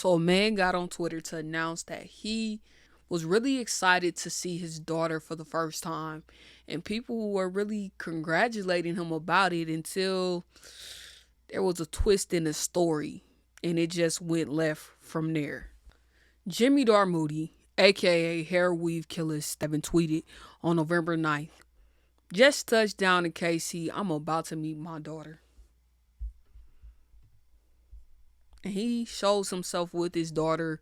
So a man got on Twitter to announce that he was really excited to see his daughter for the first time. And people were really congratulating him about it until there was a twist in the story. And it just went left from there. Jimmy Darmoody, aka Hair Weave Killer 7, tweeted on November 9th. Just touched down in KC. I'm about to meet my daughter. And he shows himself with his daughter.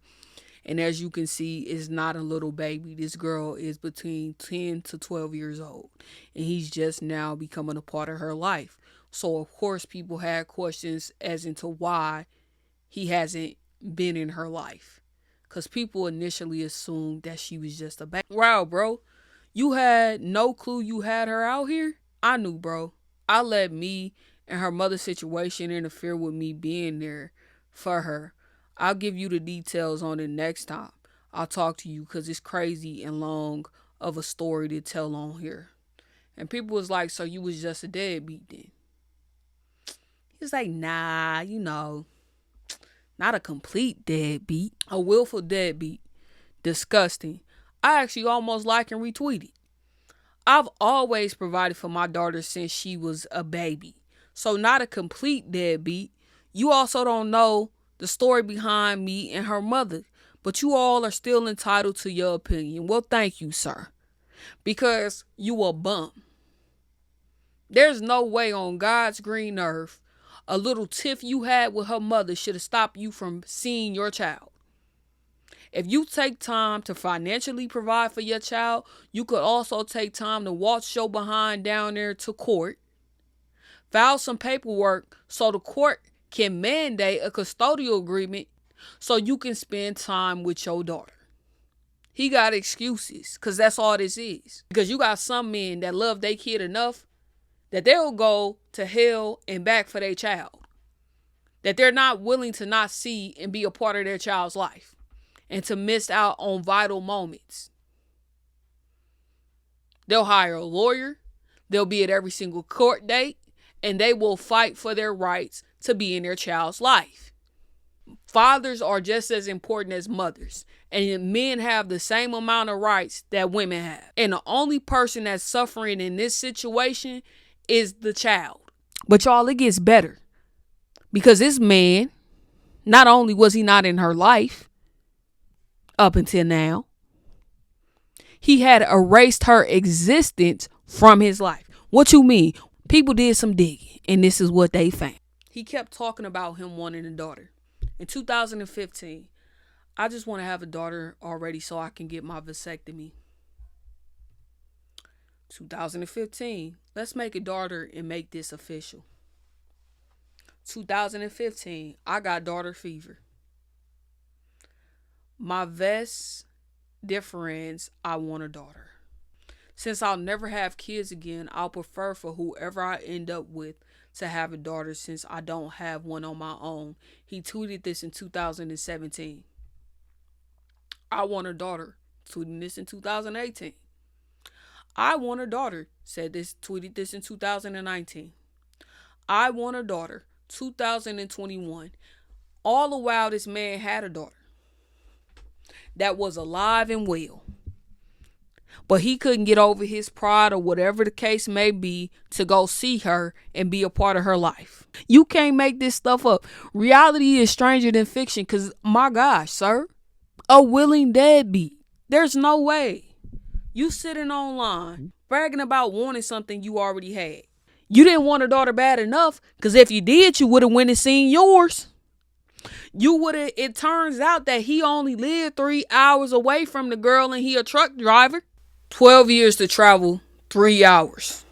And as you can see, is not a little baby. This girl is between 10 to 12 years old. And he's just now becoming a part of her life. So, of course, people had questions as into why he hasn't been in her life. Because people initially assumed that she was just a baby. Wow, bro. You had no clue you had her out here? I knew, bro. I let me and her mother's situation interfere with me being there for her. I'll give you the details on it next time. I'll talk to you because it's crazy and long of a story to tell on here. And people was like, so you was just a deadbeat then? He was like, nah, not a complete deadbeat. A willful deadbeat. Disgusting. I actually almost like and retweeted. I've always provided for my daughter since she was a baby. So not a complete deadbeat. You also don't know the story behind me and her mother. But you all are still entitled to your opinion. Well, thank you, sir. Because you a bum. There's no way on God's green earth a little tiff you had with her mother should have stopped you from seeing your child. If you take time to financially provide for your child, you could also take time to walk your behind down there to court. File some paperwork so the court can mandate a custodial agreement so you can spend time with your daughter. He got excuses because that's all this is. Because you got some men that love their kid enough that they'll go to hell and back for their child. That they're not willing to not see and be a part of their child's life. And to miss out on vital moments. They'll hire a lawyer. They'll be at every single court date. And they will fight for their rights to be in their child's life. Fathers are just as important as mothers. And men have the same amount of rights that women have. And the only person that's suffering in this situation is the child. But y'all, it gets better. Because this man, not only was he not in her life up until now, he had erased her existence from his life. What you mean? People did some digging, and this is what they found. He kept talking about him wanting a daughter. In 2015, I just want to have a daughter already so I can get my vasectomy. 2015, let's make a daughter and make this official. 2015, I got daughter fever. My best difference, I want a daughter. Since I'll never have kids again, I'll prefer for whoever I end up with to have a daughter since I don't have one on my own. He tweeted this in 2017. I want a daughter. Tweeting this in 2018. I want a daughter. Tweeted this in 2019. I want a daughter. 2021. All the while this man had a daughter that was alive and well. But he couldn't get over his pride or whatever the case may be to go see her and be a part of her life. You can't make this stuff up. Reality is stranger than fiction because, my gosh, sir, a willing deadbeat. There's no way. You sitting online bragging about wanting something you already had. You didn't want a daughter bad enough because if you did, you would have went and seen yours. It turns out that he only lived 3 hours away from the girl and he a truck driver. 12 years to travel 3 hours.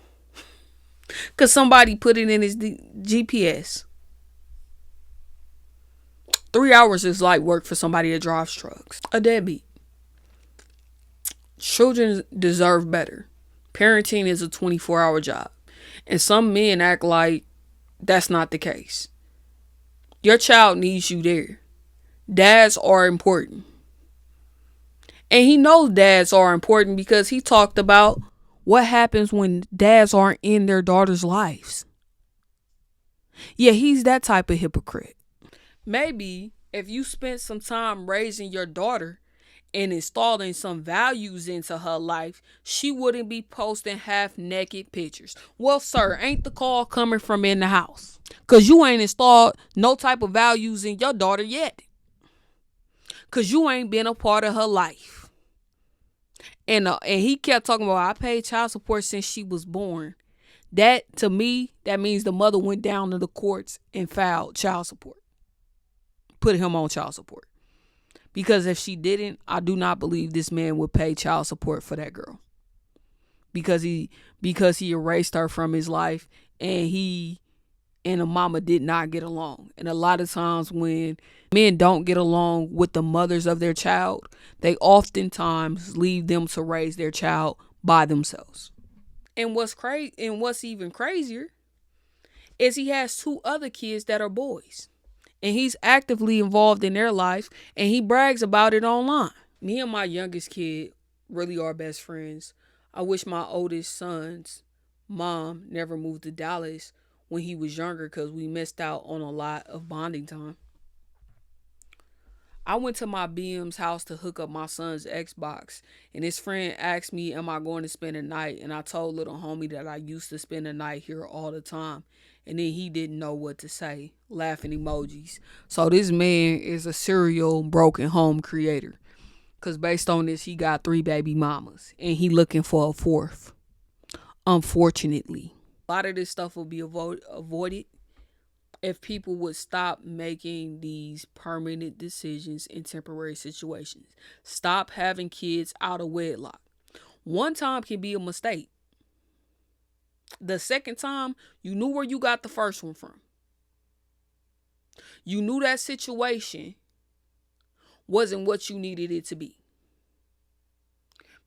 Because somebody put it in his GPS. 3 hours is light work for somebody that drives trucks. A deadbeat. Children deserve better. Parenting is a 24-hour job. And some men act like that's not the case. Your child needs you there. Dads are important. And he knows dads are important because he talked about what happens when dads aren't in their daughters' lives. Yeah, he's that type of hypocrite. Maybe If you spent some time raising your daughter and installing some values into her life, she wouldn't be posting half naked pictures. Well, sir, ain't the call coming from in the house? Because you ain't installed no type of values in your daughter yet. Because you ain't been a part of her life. And he kept talking about, I paid child support since she was born. That, to me, that means the mother went down to the courts and filed child support. Put him on child support. Because if she didn't, I do not believe this man would pay child support for that girl. Because he erased her from his life, and he and the mama did not get along. And a lot of times when men don't get along with the mothers of their child, they oftentimes leave them to raise their child by themselves. And what's even crazier is he has two other kids that are boys. And he's actively involved in their life, and he brags about it online. Me and my youngest kid really are best friends. I wish my oldest son's mom never moved to Dallas when he was younger, because we missed out on a lot of bonding time. I went to my BM's house to hook up my son's Xbox, and his friend asked me, am I going to spend a night? And I told little homie that I used to spend the night here all the time. And then he didn't know what to say. Laughing emojis. So this man is a serial broken home creator. Because based on this, he got 3 baby mamas. And he looking for a 4th. Unfortunately. A lot of this stuff will be avoided if people would stop making these permanent decisions in temporary situations. Stop having kids out of wedlock. One time can be a mistake. The second time, you knew where you got the first one from. You knew that situation wasn't what you needed it to be.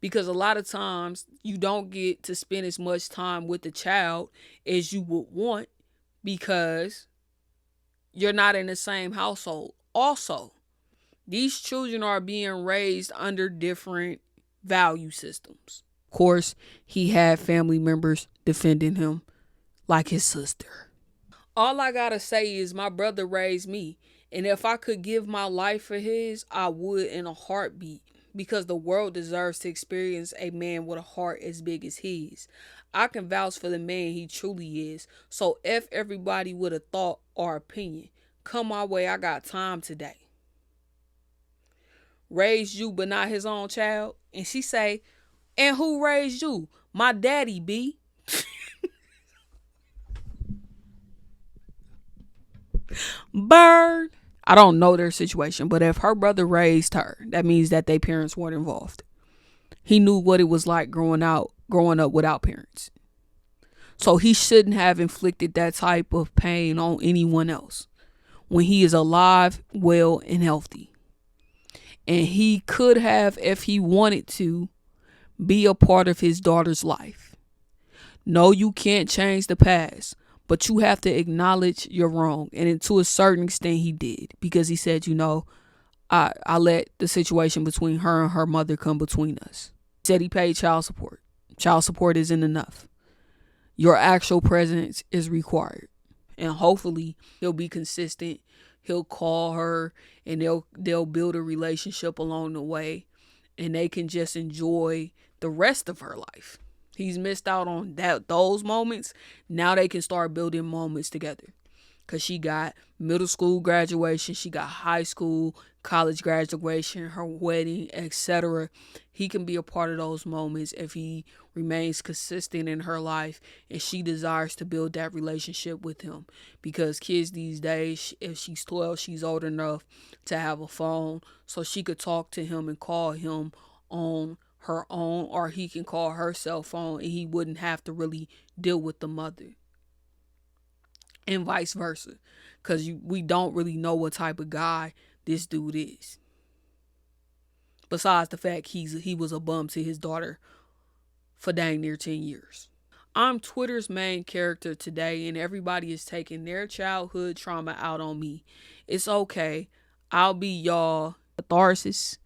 Because a lot of times, you don't get to spend as much time with the child as you would want because you're not in the same household. Also, these children are being raised under different value systems. Of course, he had family members defending him like his sister. All I gotta say is my brother raised me, and if I could give my life for his, I would in a heartbeat, because the world deserves to experience a man with a heart as big as his. I can vouch for the man he truly is, so F everybody with a thought or opinion. Come my way, I got time today. Raised you but not his own child? And she say, and who raised you? My daddy, B. Bird. I don't know their situation, but if her brother raised her, that means that their parents weren't involved. He knew what it was like growing up without parents. So he shouldn't have inflicted that type of pain on anyone else when he is alive, well, and healthy. And he could have, if he wanted to, be a part of his daughter's life. No, you can't change the past, but you have to acknowledge you're wrong. And to a certain extent, he did, because he said, I let the situation between her and her mother come between us. He said he paid child support. Child support isn't enough. Your actual presence is required. And hopefully he'll be consistent. He'll call her, and they'll build a relationship along the way, and they can just enjoy the rest of her life. He's missed out on those moments. Now they can start building moments together. Because she got middle school graduation, she got high school, college graduation, her wedding, etc. He can be a part of those moments if he remains consistent in her life and she desires to build that relationship with him. Because kids these days, if she's 12, she's old enough to have a phone so she could talk to him and call him on her own, or he can call her cell phone and he wouldn't have to really deal with the mother. And vice versa, because we don't really know what type of guy this dude is. Besides the fact he was a bum to his daughter for dang near 10 years. I'm Twitter's main character today, and everybody is taking their childhood trauma out on me. It's okay. I'll be y'all catharsis.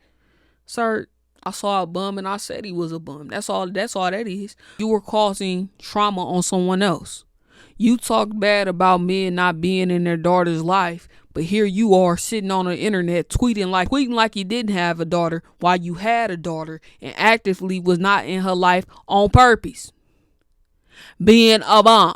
Sir, I saw a bum and I said he was a bum. That's all that is. You were causing trauma on someone else. You talk bad about men not being in their daughter's life, But here you are sitting on the internet tweeting like you didn't have a daughter while you had a daughter and actively was not in her life on purpose. Being a mom.